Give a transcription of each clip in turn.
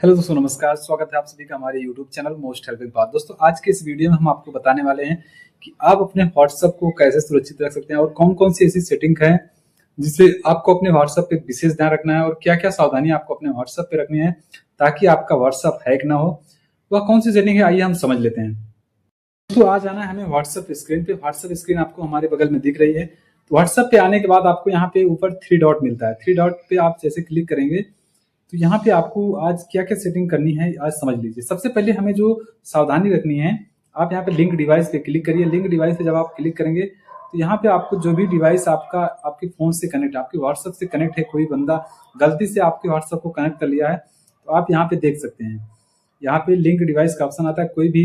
Hello दोस्तों, नमस्कार। स्वागत है आप सभी का हमारे YouTube channel most helping path. दोस्तों, आज के इस वीडियो में हम आपको बताने वाले हैं कि आप अपने व्हाट्सएप को कैसे सुरक्षित रख सकते हैं और कौन कौन सी ऐसी सेटिंग है जिससे आपको अपने व्हाट्सएप पे विशेष ध्यान रखना है और क्या क्या सावधानी आपको अपने व्हाट्सएप पे रखनी है ताकि आपका व्हाट्सएप हैक ना हो। वह कौन सी सेटिंग है, आइए हम समझ लेते हैं। तो आ जाना है हमें व्हाट्सएप स्क्रीन पे। व्हाट्सएप स्क्रीन आपको हमारे बगल में दिख रही है। तो व्हाट्सएप पे आने के बाद आपको यहाँ पे ऊपर 3 डॉट मिलता है। 3 डॉट पे आप जैसे क्लिक करेंगे तो यहाँ पे आपको आज क्या क्या सेटिंग करनी है आज समझ लीजिए। सबसे पहले हमें जो सावधानी रखनी है, आप यहाँ पे लिंक डिवाइस पे क्लिक करिए। लिंक डिवाइस पे जब आप क्लिक करेंगे तो यहाँ पे आपको जो भी डिवाइस आपका आपके फोन से कनेक्ट, आपके व्हाट्सएप से कनेक्ट है, कोई बंदा गलती से आपके व्हाट्सएप को कनेक्ट कर लिया है तो आप यहाँ पे देख सकते हैं। यहाँ पे लिंक डिवाइस का ऑप्शन आता है। कोई भी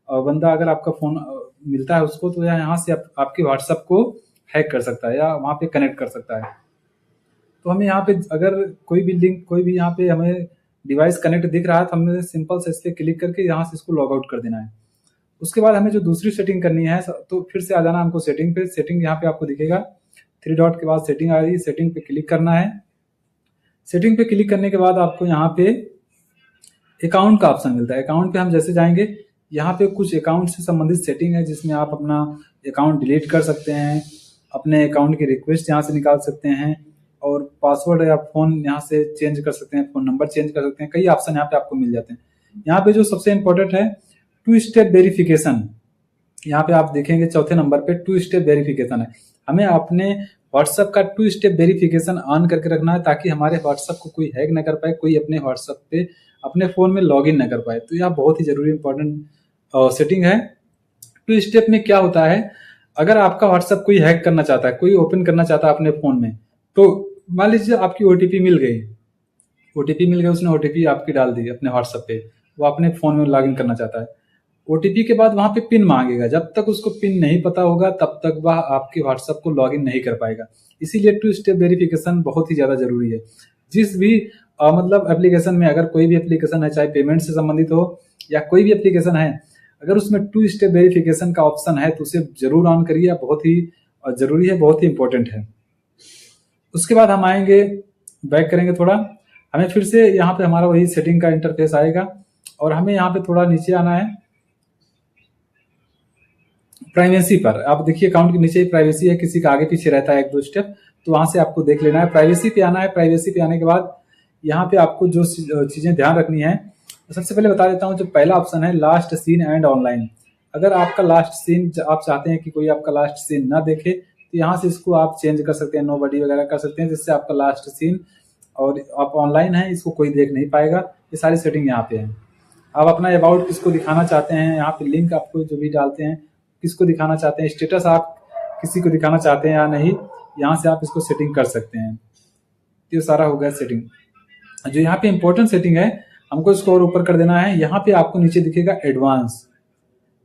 बंदा अगर आपका फोन मिलता है उसको तो यहाँ से आपके व्हाट्सएप को हैक कर सकता है या वहाँ पे कनेक्ट कर सकता है। तो हमें यहाँ पे अगर कोई भी लिंक, कोई भी यहाँ पे हमें डिवाइस कनेक्ट दिख रहा है तो हमें सिंपल से इस पे क्लिक करके यहाँ से इसको लॉग आउट कर देना है। उसके बाद हमें जो दूसरी सेटिंग करनी है तो फिर से आ जाना हमको सेटिंग पे। सेटिंग यहाँ पे आपको दिखेगा 3 डॉट के बाद सेटिंग आ रही है। सेटिंग पे क्लिक करना है। सेटिंग पे क्लिक करने के बाद आपको यहाँ पे अकाउंट का ऑप्शन मिलता है। अकाउंट पे हम जैसे जाएंगे, यहाँ पे कुछ अकाउंट से संबंधित सेटिंग है जिसमें आप अपना अकाउंट डिलीट कर सकते हैं, अपने अकाउंट की रिक्वेस्ट यहाँ से निकाल सकते हैं और पासवर्ड या फोन यहाँ से चेंज कर सकते हैं, फोन नंबर चेंज कर सकते हैं। कई ऑप्शन यहाँ पे आपको मिल जाते हैं। यहाँ पे जो सबसे इंपॉर्टेंट है 2 स्टेप वेरिफिकेशन। यहाँ पे आप देखेंगे चौथे नंबर पे 2 स्टेप वेरिफिकेशन है। हमें अपने व्हाट्सएप का 2 स्टेप वेरिफिकेशन ऑन करके रखना है ताकि हमारे व्हाट्सएप को कोई हैक ना कर पाए, कोई अपने व्हाट्सएप पे अपने फोन में लॉग इन ना कर पाए। तो यह बहुत ही जरूरी इंपॉर्टेंट सेटिंग है। 2 स्टेप में क्या होता है, अगर आपका व्हाट्सएप कोई हैक करना चाहता है, कोई ओपन करना चाहता है अपने फोन में, तो मान लीजिए आपकी ओटीपी मिल गई, उसने ओटीपी आपकी डाल दी अपने व्हाट्सएप पे, वो अपने फोन में लॉगिन करना चाहता है। ओटीपी के बाद वहां पे पिन मांगेगा। जब तक उसको पिन नहीं पता होगा तब तक वह आपके व्हाट्सएप को लॉगिन नहीं कर पाएगा। इसीलिए 2 स्टेप वेरिफिकेशन बहुत ही ज्यादा जरूरी है। जिस भी मतलब एप्लीकेशन में, अगर कोई भी एप्लीकेशन है, चाहे पेमेंट से संबंधित हो या कोई भी एप्लीकेशन है, अगर उसमें 2 स्टेप वेरिफिकेशन का ऑप्शन है तो उसे जरूर ऑन करिए। बहुत ही जरूरी है, बहुत ही इंपॉर्टेंट है। उसके बाद हम आएंगे, बैक करेंगे थोड़ा, हमें फिर से यहाँ पे हमारा वही सेटिंग का इंटरफेस आएगा और हमें यहाँ पे थोड़ा नीचे आना है प्राइवेसी पर। आप देखिए अकाउंट के नीचे प्राइवेसी है, किसी का आगे पीछे रहता है 1-2 स्टेप, तो वहां से आपको देख लेना है। प्राइवेसी पे आना है। प्राइवेसी पे आने के बाद यहाँ पे आपको जो चीजें ध्यान रखनी है, तो सबसे पहले बता देता हूँ। जो पहला ऑप्शन है लास्ट सीन एंड ऑनलाइन। अगर आपका लास्ट सीन, आप चाहते हैं कि कोई आपका लास्ट सीन ना देखे, तो यहाँ से इसको आप चेंज कर सकते हैं, नो बडी वगैरह कर सकते हैं, जिससे आपका लास्ट सीन और आप ऑनलाइन है इसको कोई देख नहीं पाएगा। ये सारी सेटिंग यहाँ पे है। आप अपना अबाउट किसको दिखाना चाहते हैं, यहाँ पे लिंक आपको जो भी डालते हैं किसको दिखाना चाहते हैं, स्टेटस आप किसी को दिखाना चाहते हैं या नहीं, यहाँ से आप इसको सेटिंग कर सकते हैं। ये सारा हो गया सेटिंग। जो यहाँ पे इंपॉर्टेंट सेटिंग है, हमको इसको और ऊपर कर देना है। यहाँ पे आपको नीचे दिखेगा एडवांस।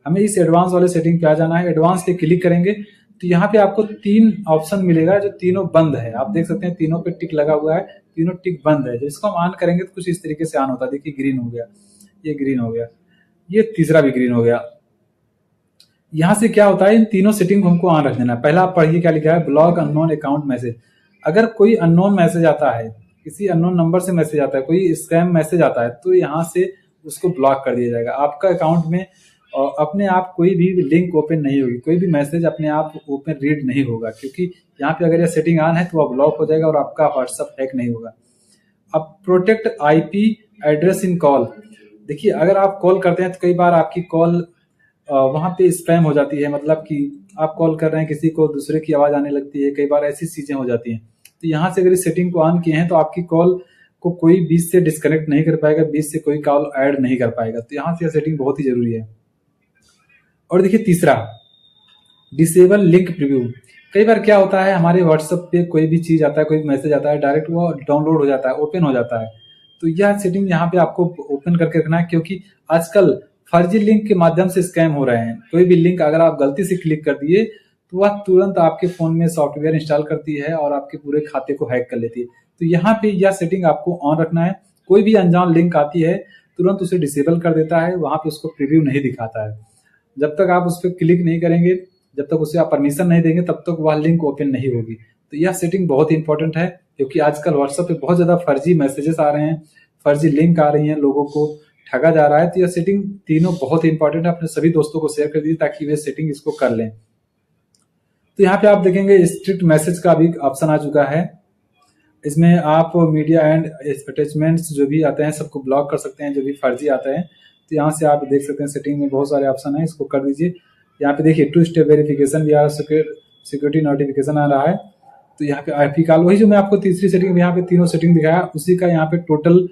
हमें इस एडवांस वाले सेटिंग पे आ जाना है। एडवांस पे क्लिक करेंगे तो यहाँ पे आपको 3 ऑप्शन मिलेगा जो तीनों बंद है। आप देख सकते हैं तीनों पे टिक लगा हुआ है, तीनों टिक बंद है। जिसको हम ऑन करेंगे तो कुछ इस तरीके से ऑन होता है। देखिए ग्रीन हो गया, ये ग्रीन हो गया, ये तीसरा भी ग्रीन हो गया। यहाँ से क्या होता है, इन तीनों सेटिंग को हमको ऑन रख देना है। पहला आप पढ़िए क्या लिखा है, ब्लॉक अननोन अकाउंट मैसेज। अगर कोई अननोन मैसेज आता है, किसी अननोन नंबर से मैसेज आता है, कोई स्कैम मैसेज आता है, तो यहाँ से उसको ब्लॉक कर दिया जाएगा। आपका अकाउंट में अपने आप कोई भी लिंक ओपन नहीं होगी, कोई भी मैसेज अपने आप ओपन रीड नहीं होगा, क्योंकि यहाँ पे अगर यह सेटिंग ऑन है तो वह ब्लॉक हो जाएगा और आपका व्हाट्सएप हैक नहीं होगा। अब protect IP address in call. देखिए अगर आप कॉल करते हैं तो कई बार आपकी कॉल वहां पे स्पैम हो जाती है, मतलब कि आप कॉल कर रहे हैं किसी को, दूसरे की आवाज आने लगती है, कई बार ऐसी चीजें हो जाती हैं। तो यहाँ से अगर इस सेटिंग को ऑन किए हैं तो आपकी कॉल को कोई बीच से डिस्कनेक्ट नहीं कर पाएगा, बीच से कोई कॉल ऐड नहीं कर पाएगा। तो यहाँ से यह सेटिंग बहुत ही जरूरी है। और देखिए तीसरा, डिसेबल लिंक प्रीव्यू। कई बार क्या होता है, हमारे व्हाट्सएप पे कोई भी चीज आता है, कोई मैसेज आता है, डायरेक्ट वो डाउनलोड हो जाता है, ओपन हो जाता है। तो यह सेटिंग यहाँ पे आपको ओपन करके रखना है, क्योंकि आजकल फर्जी लिंक के माध्यम से स्कैम हो रहे हैं। कोई भी लिंक अगर आप गलती से क्लिक कर दिए तो वह तुरंत आपके फोन में सॉफ्टवेयर इंस्टॉल करती है और आपके पूरे खाते को हैक कर लेती है। तो यहाँ पे यह सेटिंग आपको ऑन रखना है। कोई भी अनजान लिंक आती है तुरंत उसे डिसेबल कर देता है, वहां पे उसको प्रीव्यू नहीं दिखाता है। जब तक आप उस पर क्लिक नहीं करेंगे, जब तक उसे आप परमिशन नहीं देंगे, तब तक वह लिंक ओपन नहीं होगी। तो यह सेटिंग बहुत ही इंपॉर्टेंट है, क्योंकि आजकल व्हाट्सएप पे बहुत ज्यादा फर्जी मैसेजेस आ रहे हैं, फर्जी लिंक आ रही हैं, लोगों को ठगा जा रहा है। तो यह सेटिंग तीनों बहुत ही इंपॉर्टेंट है, अपने सभी दोस्तों को शेयर कर दीजिए ताकि वे सेटिंग इसको कर लें। तो यहाँ पे आप देखेंगे स्ट्रिक्ट मैसेज का भी ऑप्शन आ चुका है। इसमें आप मीडिया एंड अटैचमेंट्स जो भी आते हैं सबको ब्लॉक कर सकते हैं, जो भी फर्जी आता है। तो यहाँ से आप देख सकते हैं सेटिंग में बहुत सारे ऑप्शन है, इसको कर दीजिए। यहाँ पे देखिए 2 स्टेप वेरिफिकेशन या सिक्योरिटी नोटिफिकेशन आ रहा है। तो यहाँ पे IP कॉल, वही जो मैं आपको तीसरी सेटिंग यहाँ पे तीनों सेटिंग दिखाया उसी का यहाँ पे टोटल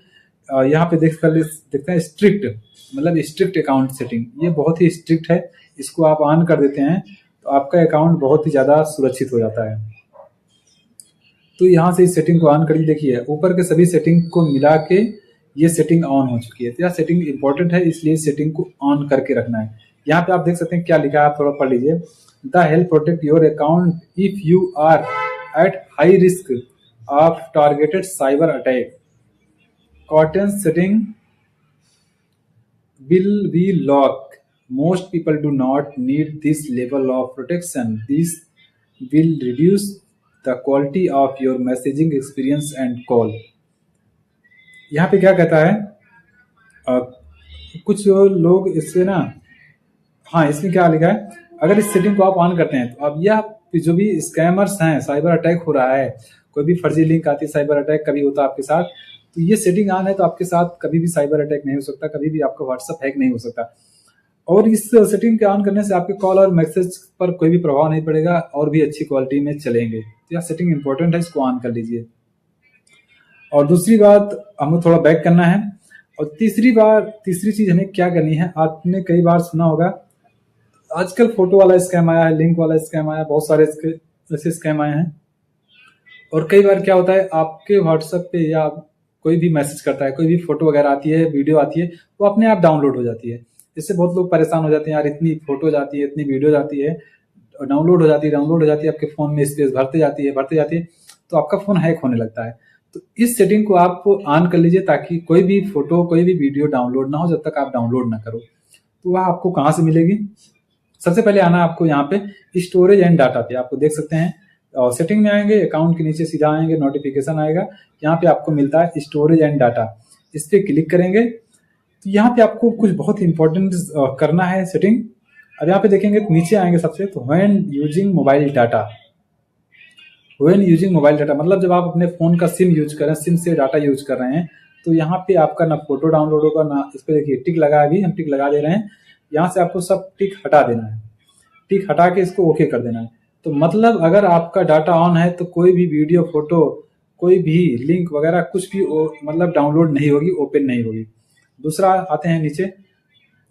यहाँ पे देखते हैं स्ट्रिक्ट, मतलब स्ट्रिक्ट अकाउंट सेटिंग, ये बहुत ही स्ट्रिक्ट है। इसको आप ऑन कर देते हैं तो आपका अकाउंट बहुत ही ज़्यादा सुरक्षित हो जाता है। तो यहाँ से इस सेटिंग को ऑन करिए। देखिए ऊपर के सभी सेटिंग को मिला के ये सेटिंग ऑन हो चुकी है। तो यह सेटिंग इंपॉर्टेंट है, इसलिए सेटिंग को ऑन करके रखना है। यहाँ पे आप देख सकते हैं क्या लिखा है, आप थोड़ा पढ़ लीजिए। The help protect your account if you are at high risk of targeted cyber attack. Cotton setting will be locked. Most people do not need this level of protection. This will reduce the quality of your messaging experience and call. यहाँ पे क्या कहता है, कुछ लोग इससे ना, हाँ इसमें क्या लिखा है, अगर इस सेटिंग को आप ऑन करते हैं तो अब यह जो भी स्कैमर्स हैं, साइबर अटैक हो रहा है, कोई भी फर्जी लिंक आती है, साइबर अटैक कभी होता है आपके साथ, तो ये सेटिंग ऑन है तो आपके साथ कभी भी साइबर अटैक नहीं हो सकता, कभी भी आपका व्हाट्सएप हैक नहीं हो सकता। और इस सेटिंग के ऑन करने से आपके कॉल और मैसेज पर कोई भी प्रभाव नहीं पड़ेगा और भी अच्छी क्वालिटी में चलेंगे। तो यह सेटिंग इंपॉर्टेंट है, इसको ऑन कर लीजिए। और दूसरी बात, हमें थोड़ा बैक करना है। और तीसरी चीज हमें क्या करनी है, आपने कई बार सुना होगा आजकल फोटो वाला स्कैम आया है, लिंक वाला स्कैम आया है, बहुत सारे ऐसे स्कैम आए हैं। और कई बार क्या होता है, आपके व्हाट्सएप पे या कोई भी मैसेज करता है, कोई भी फोटो वगैरह आती है, वीडियो आती है, वो अपने आप डाउनलोड हो जाती है। इससे बहुत लोग परेशान हो जाते हैं, यार इतनी फोटो जाती है, इतनी वीडियो जाती है, डाउनलोड हो जाती है, आपके फोन में स्पेस भरते जाती है, तो आपका फोन हैक होने लगता है। तो इस सेटिंग को आप ऑन कर लीजिए ताकि कोई भी फोटो, कोई भी वीडियो डाउनलोड ना हो जब तक आप डाउनलोड ना करो। तो वह आपको कहाँ से मिलेगी, सबसे पहले आना आपको यहाँ पे स्टोरेज एंड डाटा पे, आपको देख सकते हैं और सेटिंग में आएंगे, अकाउंट के नीचे सीधा आएंगे, नोटिफिकेशन आएगा, यहाँ पे आपको मिलता है स्टोरेज एंड डाटा, इस पे क्लिक करेंगे। तो यहाँ पे आपको कुछ बहुत इंपॉर्टेंट करना है सेटिंग। अब यहाँ पे देखेंगे तो नीचे आएंगे सबसे, तो व्हेन यूजिंग मोबाइल डाटा, मतलब जब आप अपने फोन का सिम यूज कर रहे हैं, सिम से डाटा यूज कर रहे हैं, तो यहाँ पे आपका ना फोटो डाउनलोड होगा ना, इस पे देखिए टिक लगा है, अभी हम टिक लगा दे रहे हैं, यहाँ से आपको सब टिक हटा देना है, टिक हटा के इसको ओके कर देना है। तो मतलब अगर आपका डाटा ऑन है तो कोई भी वीडियो, फोटो, कोई भी लिंक वगैरह कुछ भी मतलब डाउनलोड नहीं होगी, ओपन नहीं होगी। दूसरा आते हैं नीचे,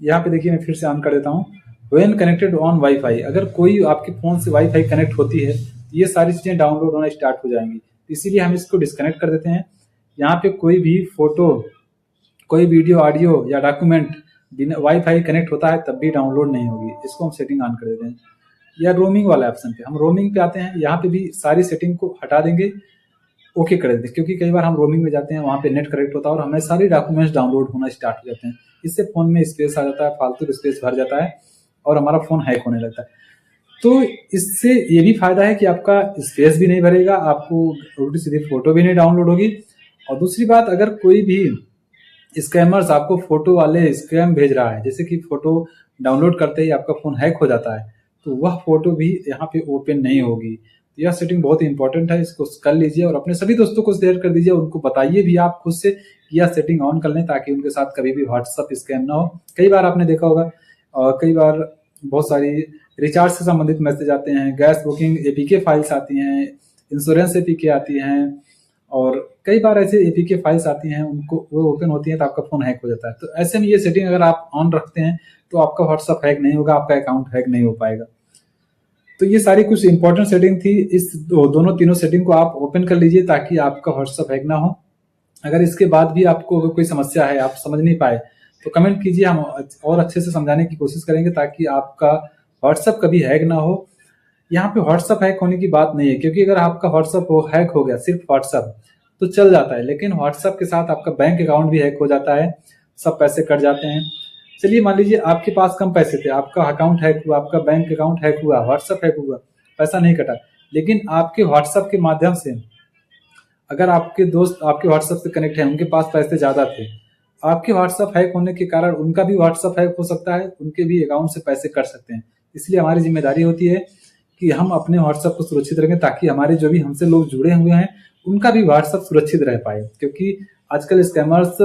यहाँ पे देखिए मैं फिर से ऑन कर देता हूँ, व्हेन कनेक्टेड ऑन वाईफाई, अगर कोई आपके फोन से वाईफाई कनेक्ट होती है तो ये सारी चीजें डाउनलोड होना स्टार्ट हो जाएंगी, इसीलिए हम इसको डिस्कनेक्ट कर देते हैं। यहाँ पे कोई भी फोटो, कोई वीडियो, ऑडियो या डॉक्यूमेंट बिना वाईफाई कनेक्ट होता है तब भी डाउनलोड नहीं होगी, इसको हम सेटिंग ऑन कर देते हैं। या रोमिंग वाला ऑप्शन पे, हम रोमिंग पे आते हैं, यहाँ पे भी सारी सेटिंग को हटा देंगे, ओके कर देते हैं, क्योंकि कई बार हम रोमिंग में जाते हैं, वहाँ पे नेट कनेक्ट होता है और हमें सारे डॉक्यूमेंट्स डाउनलोड होना स्टार्ट हो जाते हैं। इससे फोन में स्पेस आ जाता है, फालतू स्पेस भर जाता है और हमारा फोन हैक होने लगता है। तो इससे ये भी फायदा है कि आपका स्पेस भी नहीं भरेगा, आपको उल्टी सीधी फोटो भी नहीं डाउनलोड होगी। और दूसरी बात, अगर कोई भी स्कैमर्स आपको फोटो वाले स्कैम भेज रहा है, जैसे कि फोटो डाउनलोड करते ही आपका फोन हैक हो जाता है, तो वह फोटो भी यहाँ पे ओपन नहीं होगी। तो यह सेटिंग बहुत इंपॉर्टेंट है, इसको कर लीजिए और अपने सभी दोस्तों को शेयर कर दीजिए, उनको बताइए भी आप खुद से कि यह सेटिंग ऑन कर लें ताकि उनके साथ कभी भी व्हाट्सएप स्कैम ना हो। कई बार आपने देखा होगा, और कई बार बहुत सारी रिचार्ज से संबंधित मैसेज आते हैं, गैस बुकिंग एपीके फाइल्स आती हैं, इंश्योरेंस एपीके आती हैं, और कई बार ऐसे एपीके फाइल्स आती हैं, उनको वो ओपन होती हैं तो आपका फोन हैक हो जाता है। तो ऐसे में ये सेटिंग अगर आप ऑन रखते हैं तो आपका व्हाट्सएप हैक नहीं होगा, आपका अकाउंट हैक नहीं हो पाएगा। तो ये सारी कुछ इंपॉर्टेंट सेटिंग थी, इस दोनों तीनों सेटिंग को आप ओपन कर लीजिए ताकि आपका व्हाट्सएप हैक ना हो। अगर इसके बाद भी आपको कोई समस्या है, आप समझ नहीं पाए, तो कमेंट कीजिए, हम और अच्छे से समझाने की कोशिश करेंगे ताकि आपका व्हाट्सएप कभी हैक ना हो। यहाँ पे व्हाट्सएप हैक होने की बात नहीं है, क्योंकि अगर आपका व्हाट्सएप हैक हो गया, सिर्फ व्हाट्सएप तो चल जाता है, लेकिन व्हाट्सएप के साथ आपका बैंक अकाउंट भी हैक हो जाता है, सब पैसे कट जाते हैं। चलिए मान लीजिए आपके पास कम पैसे थे, आपका अकाउंट हैक हुआ, आपका बैंक अकाउंट हैक हुआ, व्हाट्सएप हैक हुआ, पैसा नहीं कटा, लेकिन आपके व्हाट्सएप के माध्यम से अगर आपके दोस्त आपके व्हाट्सएप से कनेक्ट है, उनके पास पैसे ज्यादा थे, आपके व्हाट्सएप हैक होने के कारण उनका भी व्हाट्सएप हैक हो सकता है, उनके भी अकाउंट से पैसे कट सकते हैं। इसलिए हमारी जिम्मेदारी होती है कि हम अपने व्हाट्सएप को सुरक्षित रखें, ताकि हमारे जो भी हमसे लोग जुड़े हुए हैं उनका भी व्हाट्सएप सुरक्षित रह पाए। क्योंकि आजकल स्कैमर्स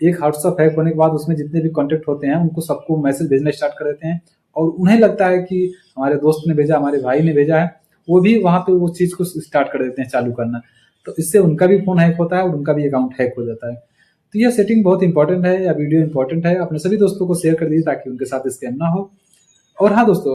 एक व्हाट्सएप हैक होने के बाद उसमें जितने भी कॉन्टेक्ट होते हैं उनको सबको मैसेज भेजना स्टार्ट कर देते हैं, और उन्हें लगता है कि हमारे दोस्त ने भेजा, हमारे भाई ने भेजा है, वो भी वहां पे वो चीज को स्टार्ट कर देते हैं, चालू करना। तो इससे उनका भी फोन हैक होता है और उनका भी अकाउंट हैक हो जाता है। तो यह सेटिंग बहुत इंपॉर्टेंट है, या वीडियो इंपॉर्टेंट है, अपने सभी दोस्तों को शेयर कर दीजिए ताकि उनके साथ स्कैम ना हो। और हाँ दोस्तों,